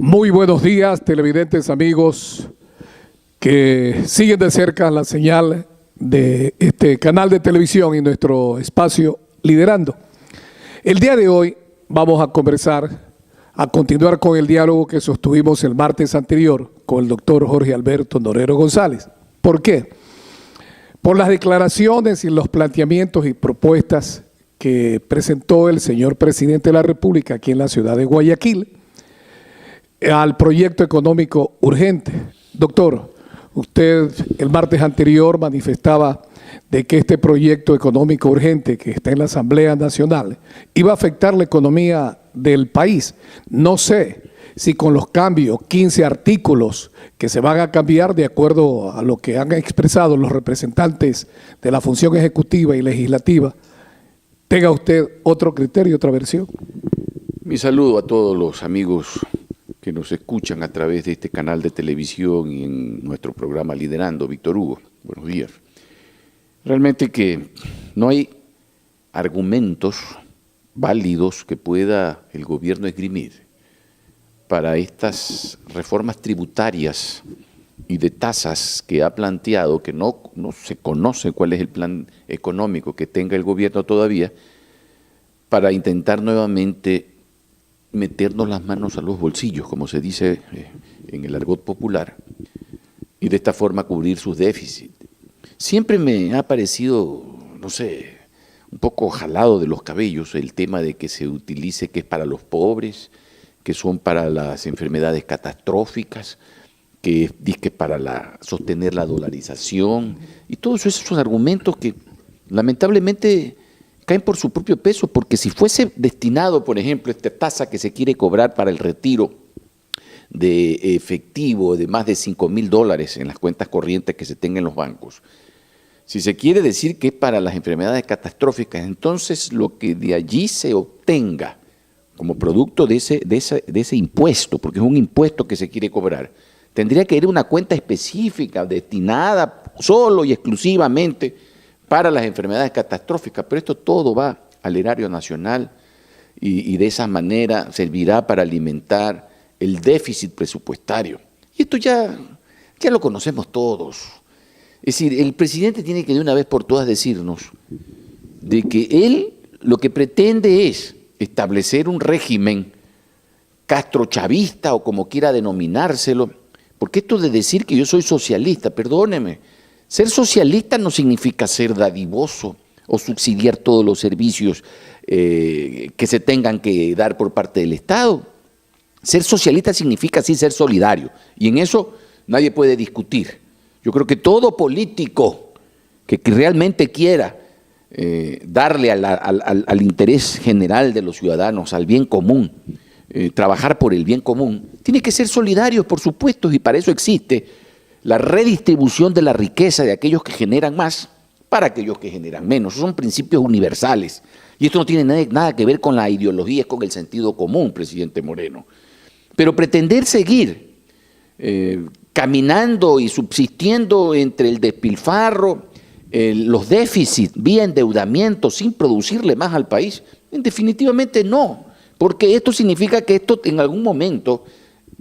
Muy buenos días, televidentes amigos que siguen de cerca la señal de este canal de televisión y nuestro espacio Liderando. El día de hoy vamos a conversar, a continuar con el diálogo que sostuvimos el martes anterior con el doctor Jorge Alberto Norero González. ¿Por qué? Por las declaraciones y los planteamientos y propuestas que presentó el señor presidente de la República aquí en la ciudad de Guayaquil al proyecto económico urgente. Doctor, usted el martes anterior manifestaba de que este proyecto económico urgente que está en la Asamblea Nacional iba a afectar la economía del país. No sé si con los cambios, 15 artículos que se van a cambiar de acuerdo a lo que han expresado los representantes de la función ejecutiva y legislativa, tenga usted otro criterio, otra versión. Mi saludo a todos los amigos que nos escuchan a través de este canal de televisión y en nuestro programa Liderando. Víctor Hugo, buenos días. Realmente que no hay argumentos válidos que pueda el gobierno esgrimir para estas reformas tributarias y de tasas que ha planteado, que no se conoce cuál es el plan económico que tenga el gobierno todavía, para intentar nuevamente meternos las manos a los bolsillos, como se dice en el argot popular, y de esta forma cubrir sus déficits. Siempre me ha parecido, no sé, un poco jalado de los cabellos el tema de que se utilice que es para los pobres, que son para las enfermedades catastróficas, que es para sostener la dolarización, y todos esos argumentos que lamentablemente caen por su propio peso, porque si fuese destinado, por ejemplo, esta tasa que se quiere cobrar para el retiro de efectivo de más de $5.000 en las cuentas corrientes que se tengan en los bancos, si se quiere decir que es para las enfermedades catastróficas, entonces lo que de allí se obtenga como producto de ese impuesto, porque es un impuesto que se quiere cobrar, tendría que ir a una cuenta específica destinada solo y exclusivamente para las enfermedades catastróficas, pero esto todo va al erario nacional y de esa manera servirá para alimentar el déficit presupuestario. Y esto ya lo conocemos todos. Es decir, el presidente tiene que de una vez por todas decirnos de que él lo que pretende es establecer un régimen castrochavista o como quiera denominárselo, porque esto de decir que yo soy socialista, perdóneme, ser socialista no significa ser dadivoso o subsidiar todos los servicios que se tengan que dar por parte del Estado. Ser socialista significa sí ser solidario, y en eso nadie puede discutir. Yo creo que todo político que realmente quiera darle al interés general de los ciudadanos, al bien común, trabajar por el bien común, tiene que ser solidario, por supuesto, y para eso existe la redistribución de la riqueza de aquellos que generan más para aquellos que generan menos. Son principios universales. Y esto no tiene nada que ver con la ideología, es con el sentido común, presidente Moreno. Pero pretender seguir caminando y subsistiendo entre el despilfarro, los déficits, vía endeudamiento, sin producirle más al país, definitivamente no. Porque esto significa que esto en algún momento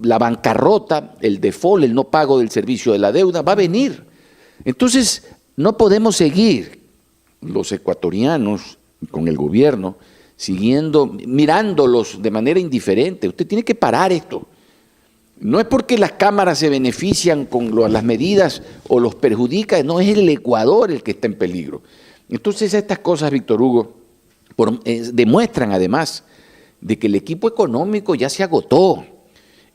la bancarrota, el default, el no pago del servicio de la deuda va a venir. Entonces, no podemos seguir los ecuatorianos con el gobierno mirándolos de manera indiferente. Usted tiene que parar esto. No es porque las cámaras se benefician con las medidas o los perjudican, no, es el Ecuador el que está en peligro. Entonces, estas cosas, Víctor Hugo, demuestran además de que el equipo económico ya se agotó.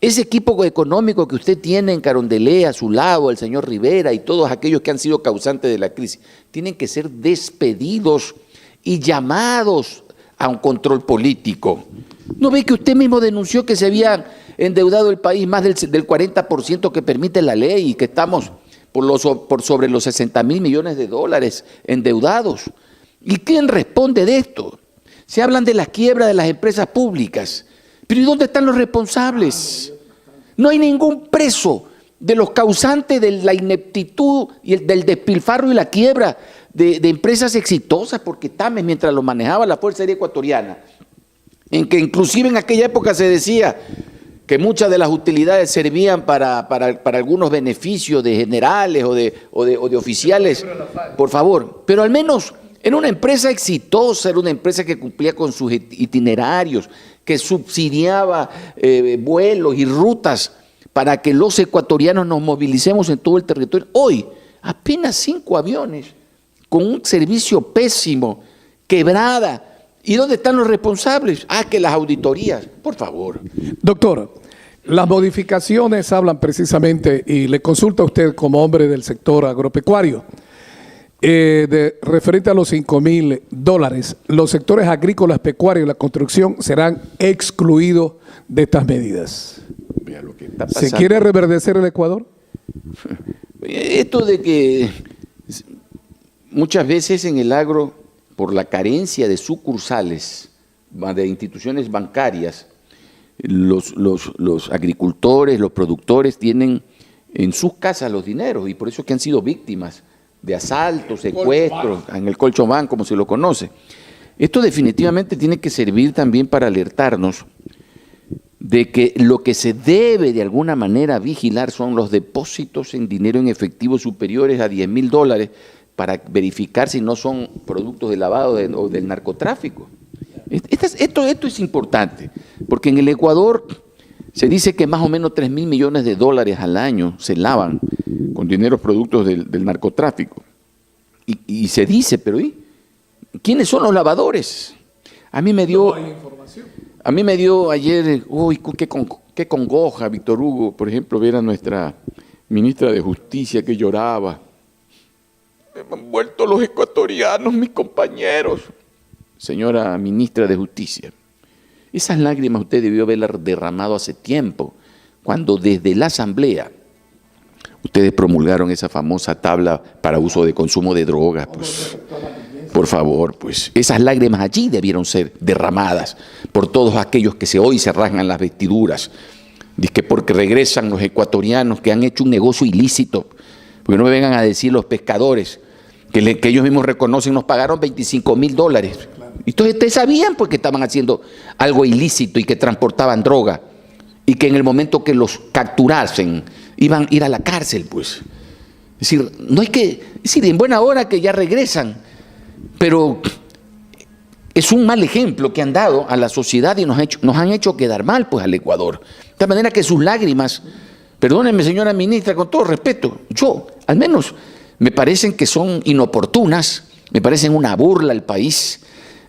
Ese equipo económico que usted tiene en Carondelet, a su lado, el señor Rivera y todos aquellos que han sido causantes de la crisis, tienen que ser despedidos y llamados a un control político. ¿No ve que usted mismo denunció que se había endeudado el país más del 40% que permite la ley y que estamos por sobre los $60.000 millones endeudados? ¿Y quién responde de esto? Se hablan de la quiebra de las empresas públicas. ¿Pero y dónde están los responsables? No hay ningún preso de los causantes de la ineptitud y del despilfarro y la quiebra de empresas exitosas, porque Tames, mientras lo manejaba la Fuerza Aérea Ecuatoriana, en que inclusive en aquella época se decía que muchas de las utilidades servían para algunos beneficios de generales o de oficiales, por favor, pero al menos era una empresa exitosa, era una empresa que cumplía con sus itinerarios, que subsidiaba vuelos y rutas para que los ecuatorianos nos movilicemos en todo el territorio. Hoy, apenas 5 aviones, con un servicio pésimo, quebrada. ¿Y dónde están los responsables? Que las auditorías, por favor. Doctor, las modificaciones hablan precisamente, y le consulta a usted como hombre del sector agropecuario, referente a los $5.000, los sectores agrícolas, pecuarios y la construcción serán excluidos de estas medidas. Vea lo que está pasando. ¿Se quiere reverdecer el Ecuador? Esto de que muchas veces en el agro, por la carencia de sucursales, de instituciones bancarias, los agricultores, los productores tienen en sus casas los dineros y por eso es que han sido víctimas de asaltos, secuestros, en el colchón, como se lo conoce. Esto definitivamente tiene que servir también para alertarnos de que lo que se debe de alguna manera vigilar son los depósitos en dinero en efectivo superiores a $10.000 para verificar si no son productos de lavado o del narcotráfico. Esto es importante, porque en el Ecuador se dice que más o menos $3.000 millones al año se lavan con dineros productos del narcotráfico. Y se dice, pero ¿y quiénes son los lavadores? A mí me dio ayer, qué congoja, Víctor Hugo, por ejemplo, ver a nuestra ministra de Justicia que lloraba. Me han vuelto los ecuatorianos, mis compañeros. Señora ministra de Justicia, esas lágrimas usted debió haberlas derramado hace tiempo, cuando desde la Asamblea ustedes promulgaron esa famosa tabla para uso de consumo de drogas. Pues, por favor, pues esas lágrimas allí debieron ser derramadas por todos aquellos que hoy se rasgan las vestiduras, dizque porque regresan los ecuatorianos que han hecho un negocio ilícito, porque no me vengan a decir los pescadores que ellos mismos reconocen, nos pagaron $25.000. Entonces ustedes sabían pues que estaban haciendo algo ilícito y que transportaban droga y que en el momento que los capturasen iban a ir a la cárcel, pues. Es decir, no hay que, es decir, en buena hora que ya regresan, pero es un mal ejemplo que han dado a la sociedad y nos han hecho quedar mal pues al Ecuador. De tal manera que sus lágrimas, perdónenme señora ministra, con todo respeto, yo al menos me parecen que son inoportunas, me parecen una burla al país,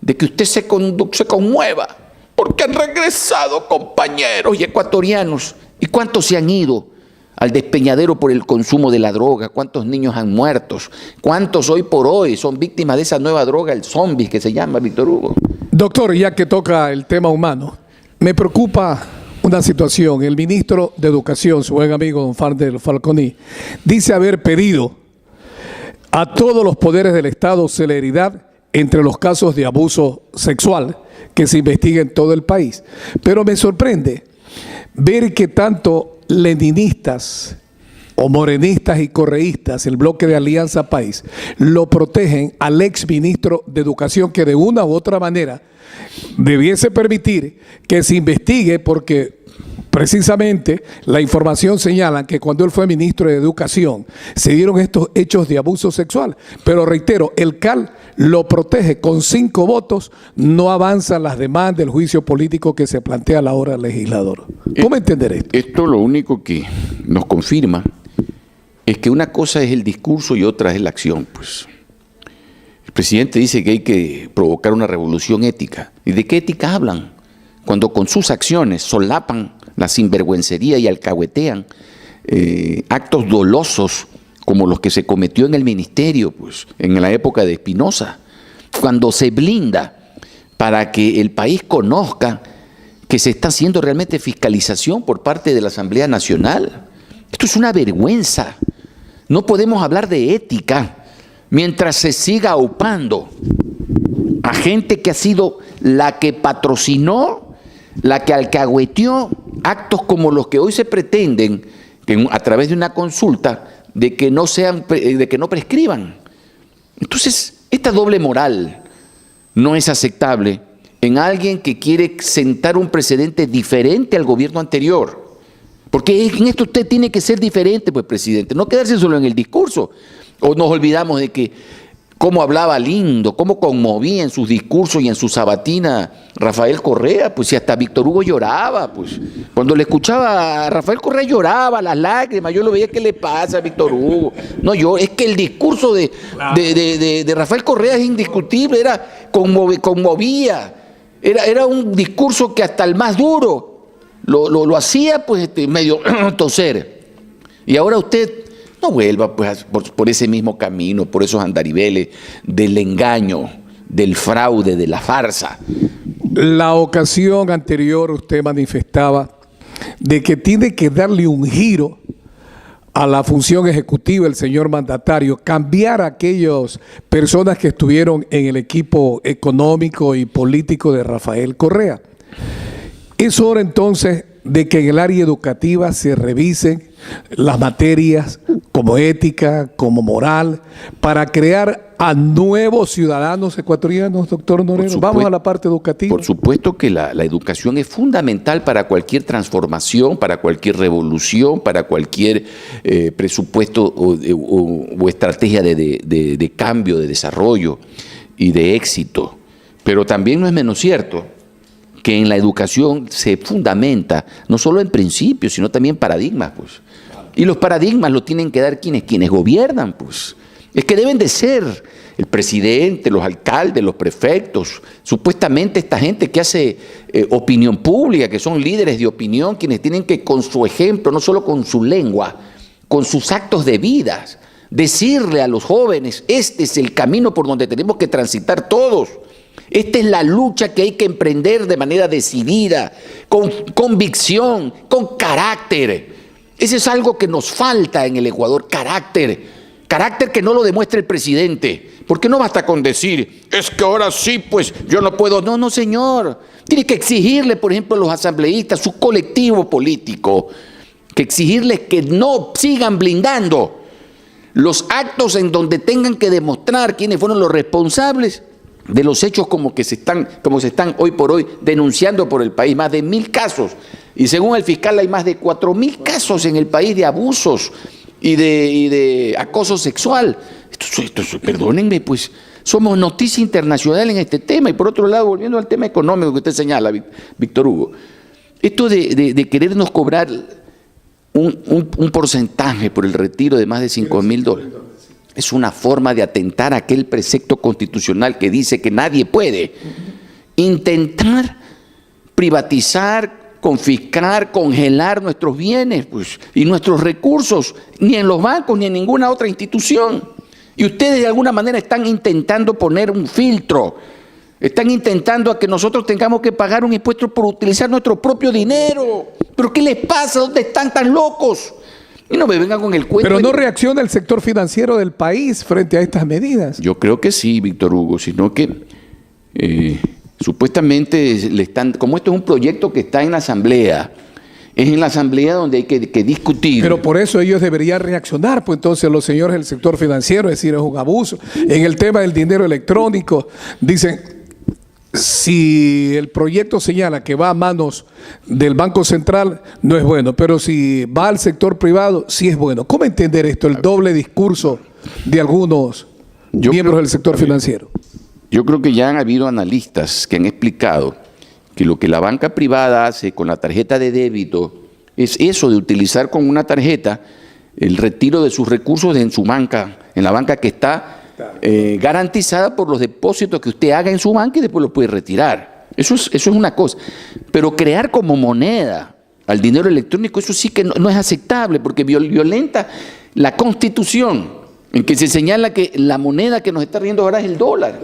de que usted se conmueva, porque han regresado compañeros y ecuatorianos. ¿Y cuántos se han ido al despeñadero por el consumo de la droga? ¿Cuántos niños han muerto? ¿Cuántos hoy por hoy son víctimas de esa nueva droga, el zombie que se llama, Víctor Hugo? Doctor, ya que toca el tema humano, me preocupa una situación. El ministro de Educación, su buen amigo don Fardel Falconi, dice haber pedido a todos los poderes del Estado celeridad entre los casos de abuso sexual que se investiga en todo el país. Pero me sorprende ver que tanto leninistas o morenistas y correístas, el bloque de Alianza País, lo protegen al ex ministro de Educación, que de una u otra manera debiese permitir que se investigue, porque precisamente la información señala que cuando él fue ministro de Educación se dieron estos hechos de abuso sexual. Pero reitero, el CAL lo protege con 5 votos, no avanzan las demandas del juicio político que se plantea a la hora del legislador. ¿Cómo entender esto? Esto lo único que nos confirma es que una cosa es el discurso y otra es la acción. Pues el presidente dice que hay que provocar una revolución ética. ¿Y de qué ética hablan? Cuando con sus acciones solapan la sinvergüencería y alcahuetean actos dolosos como los que se cometió en el ministerio, pues, en la época de Espinosa, cuando se blinda para que el país conozca que se está haciendo realmente fiscalización por parte de la Asamblea Nacional. Esto es una vergüenza. No podemos hablar de ética mientras se siga aupando a gente que ha sido la que patrocinó, la que alcahueteó actos como los que hoy se pretenden, que a través de una consulta, de que no prescriban. Entonces, esta doble moral no es aceptable en alguien que quiere sentar un precedente diferente al gobierno anterior. Porque en esto usted tiene que ser diferente, pues, presidente, no quedarse solo en el discurso. O nos olvidamos de que cómo hablaba lindo, cómo conmovía en sus discursos y en su sabatina Rafael Correa, pues si hasta Víctor Hugo lloraba, pues. Cuando le escuchaba a Rafael Correa lloraba, las lágrimas, yo lo veía, ¿qué le pasa a Víctor Hugo? No, es que el discurso de Rafael Correa es indiscutible, conmovía, era un discurso que hasta el más duro lo hacía, pues, medio toser. Y ahora usted no vuelva, pues, por ese mismo camino, por esos andariveles del engaño, del fraude, de la farsa. La ocasión anterior usted manifestaba de que tiene que darle un giro a la función ejecutiva el señor mandatario, cambiar a aquellas personas que estuvieron en el equipo económico y político de Rafael Correa. Es hora entonces de que en el área educativa se revisen las materias como ética, como moral, para crear a nuevos ciudadanos ecuatorianos, doctor Norero. Vamos a la parte educativa. Por supuesto que la educación es fundamental para cualquier transformación, para cualquier revolución, para cualquier presupuesto o estrategia de cambio, de desarrollo y de éxito. Pero también no es menos cierto que en la educación se fundamenta no solo en principios, sino también paradigmas, pues. Y los paradigmas los tienen que dar quienes gobiernan, pues. Es que deben de ser el presidente, los alcaldes, los prefectos, supuestamente esta gente que hace opinión pública, que son líderes de opinión, quienes tienen que con su ejemplo, no solo con su lengua, con sus actos de vida, decirle a los jóvenes, este es el camino por donde tenemos que transitar todos. Esta es la lucha que hay que emprender de manera decidida, con convicción, con carácter. Ese es algo que nos falta en el Ecuador, carácter. Carácter que no lo demuestra el presidente. Porque no basta con decir, es que ahora sí, pues yo no puedo. No, no, señor. Tiene que exigirle, por ejemplo, a los asambleístas, su colectivo político, que exigirles que no sigan blindando los actos en donde tengan que demostrar quiénes fueron los responsables de los hechos como se están hoy por hoy denunciando por el país, más de 1.000 casos. Y según el fiscal hay más de 4.000 casos en el país de abusos y de acoso sexual. Esto, perdónenme, pues somos noticia internacional en este tema. Y por otro lado, volviendo al tema económico que usted señala, Víctor Hugo, esto de querernos cobrar un porcentaje por el retiro de más de $5.000, es una forma de atentar a aquel precepto constitucional que dice que nadie puede intentar privatizar, confiscar, congelar nuestros bienes, pues, y nuestros recursos, ni en los bancos ni en ninguna otra institución. Y ustedes de alguna manera están intentando poner un filtro, están intentando a que nosotros tengamos que pagar un impuesto por utilizar nuestro propio dinero. ¿Pero qué les pasa? ¿Dónde están tan locos? Y no me vengan con el cuento. Pero no reacciona el sector financiero del país frente a estas medidas. Yo creo que sí, Víctor Hugo, sino que supuestamente como esto es un proyecto que está en la Asamblea, es en la Asamblea donde hay que discutir. Pero por eso ellos deberían reaccionar, pues entonces los señores del sector financiero, es decir, es un abuso. En el tema del dinero electrónico, dicen, si el proyecto señala que va a manos del Banco Central, no es bueno, pero si va al sector privado, sí es bueno. ¿Cómo entender esto, el doble discurso de algunos miembros del sector financiero? Yo creo que ya han habido analistas que han explicado que lo que la banca privada hace con la tarjeta de débito es eso de utilizar con una tarjeta el retiro de sus recursos en su banca, en la banca que está garantizada por los depósitos que usted haga en su banca y después lo puede retirar. Eso es una cosa. Pero crear como moneda al dinero electrónico, eso sí que no es aceptable, porque violenta la Constitución, en que se señala que la moneda que nos está riendo ahora es el dólar.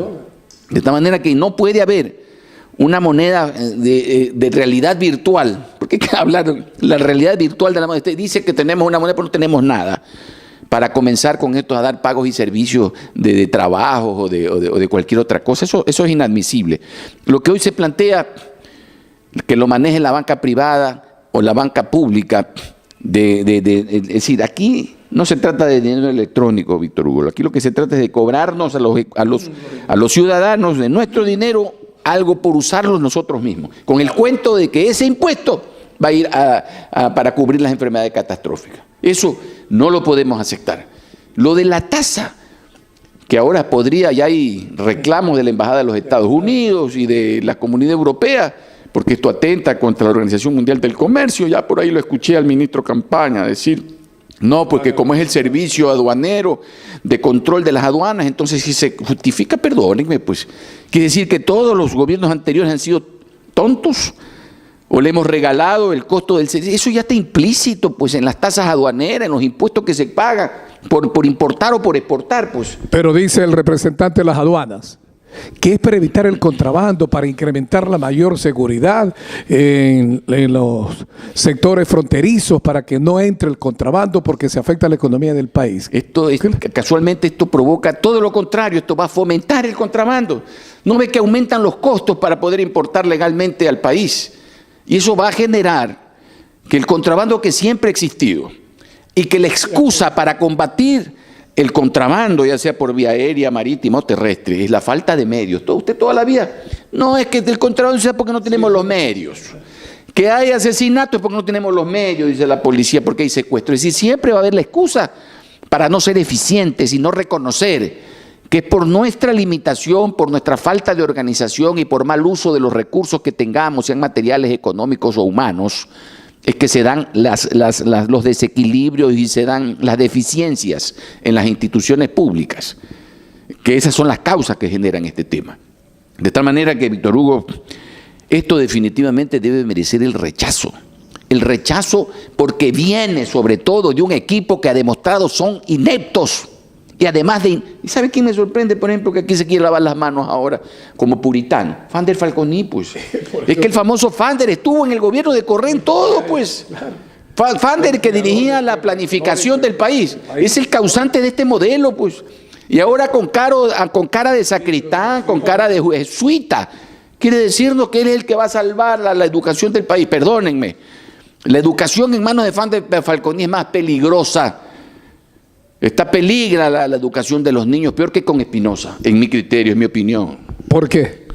De esta manera que no puede haber una moneda de realidad virtual, porque hay que hablar la realidad virtual de la moneda. Usted dice que tenemos una moneda, pero no tenemos nada para comenzar con esto a dar pagos y servicios de trabajos o de cualquier otra cosa. Eso es inadmisible. Lo que hoy se plantea, que lo maneje la banca privada o la banca pública, es decir, aquí no se trata de dinero electrónico, Víctor Hugo. Aquí lo que se trata es de cobrarnos a los ciudadanos de nuestro dinero algo por usarlos nosotros mismos, con el cuento de que ese impuesto va a ir para cubrir las enfermedades catastróficas. Eso no lo podemos aceptar. Lo de la tasa, que ahora ya hay reclamos de la Embajada de los Estados Unidos y de la Comunidad Europea, porque esto atenta contra la Organización Mundial del Comercio. Ya por ahí lo escuché al ministro Campaña decir, no, porque como es el servicio aduanero de control de las aduanas, entonces si se justifica, perdónenme, pues, quiere decir que todos los gobiernos anteriores han sido tontos, o le hemos regalado el costo del servicio. Eso ya está implícito, pues, en las tasas aduaneras, en los impuestos que se pagan por importar o por exportar, pues. Pero dice el representante de las aduanas que es para evitar el contrabando, para incrementar la mayor seguridad en los sectores fronterizos, para que no entre el contrabando porque se afecta la economía del país. Casualmente esto provoca todo lo contrario, esto va a fomentar el contrabando. ¿No ve que aumentan los costos para poder importar legalmente al país? Y eso va a generar que el contrabando que siempre ha existido y que la excusa para combatir el contrabando, ya sea por vía aérea, marítima o terrestre, es la falta de medios. Usted toda la vida, no es que el contrabando sea porque no tenemos los medios. Que hay asesinatos es porque no tenemos los medios, dice la policía, porque hay secuestros. Es decir, siempre va a haber la excusa para no ser eficientes y no reconocer que es por nuestra limitación, por nuestra falta de organización y por mal uso de los recursos que tengamos, sean materiales, económicos o humanos, es que se dan los desequilibrios y se dan las deficiencias en las instituciones públicas, que esas son las causas que generan este tema. De tal manera que, Víctor Hugo, esto definitivamente debe merecer el rechazo porque viene sobre todo de un equipo que ha demostrado son ineptos. Y además ¿y sabe quién me sorprende, por ejemplo, que aquí se quiere lavar las manos ahora como puritano? Fander Falconi, pues. Es que el famoso Fander estuvo en el gobierno de Correa en todo, pues. Fander, que dirigía la planificación del país, es el causante de este modelo, pues. Y ahora con cara de sacristán, con cara de jesuita, quiere decirnos que él es el que va a salvar la educación del país. Perdónenme, la educación en manos de Fander Falconi es más peligrosa. Está peligra la educación de los niños, peor que con Espinosa, en mi criterio, en mi opinión. ¿Por qué?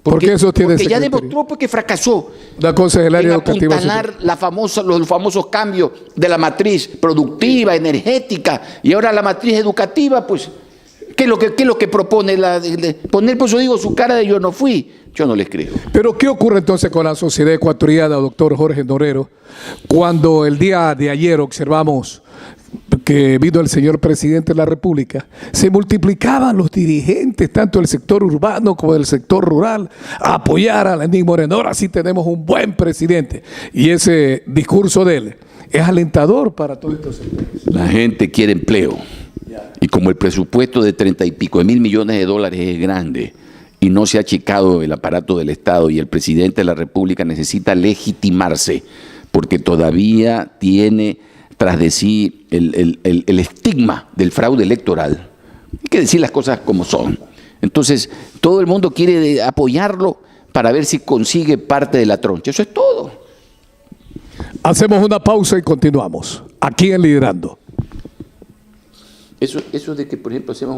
Porque eso tiene porque ya demostró que fracasó la Consejeraría Educativa en apuntalar los famosos cambios de la matriz productiva, energética, y ahora la matriz educativa, pues, ¿qué es lo que propone? Poner, pues yo digo, su cara de yo no fui. Yo no les creo. Pero ¿qué ocurre entonces con la sociedad ecuatoriana, doctor Jorge Norero, cuando el día de ayer observamos que vino el señor presidente de la República, se multiplicaban los dirigentes, tanto del sector urbano como del sector rural, a apoyar a Lenín Moreno? Ahora sí tenemos un buen presidente. Y ese discurso de él es alentador para todos estos sectores. La gente quiere empleo. Y como el presupuesto de 30 y pico de mil millones de dólares es grande y no se ha achicado el aparato del Estado, y el presidente de la República necesita legitimarse porque todavía tiene tras de sí el estigma del fraude electoral. Hay que decir las cosas como son. Entonces, todo el mundo quiere apoyarlo para ver si consigue parte de la troncha. Eso es todo. Hacemos una pausa y continuamos aquí en Liderando. Eso de que, por ejemplo, hacemos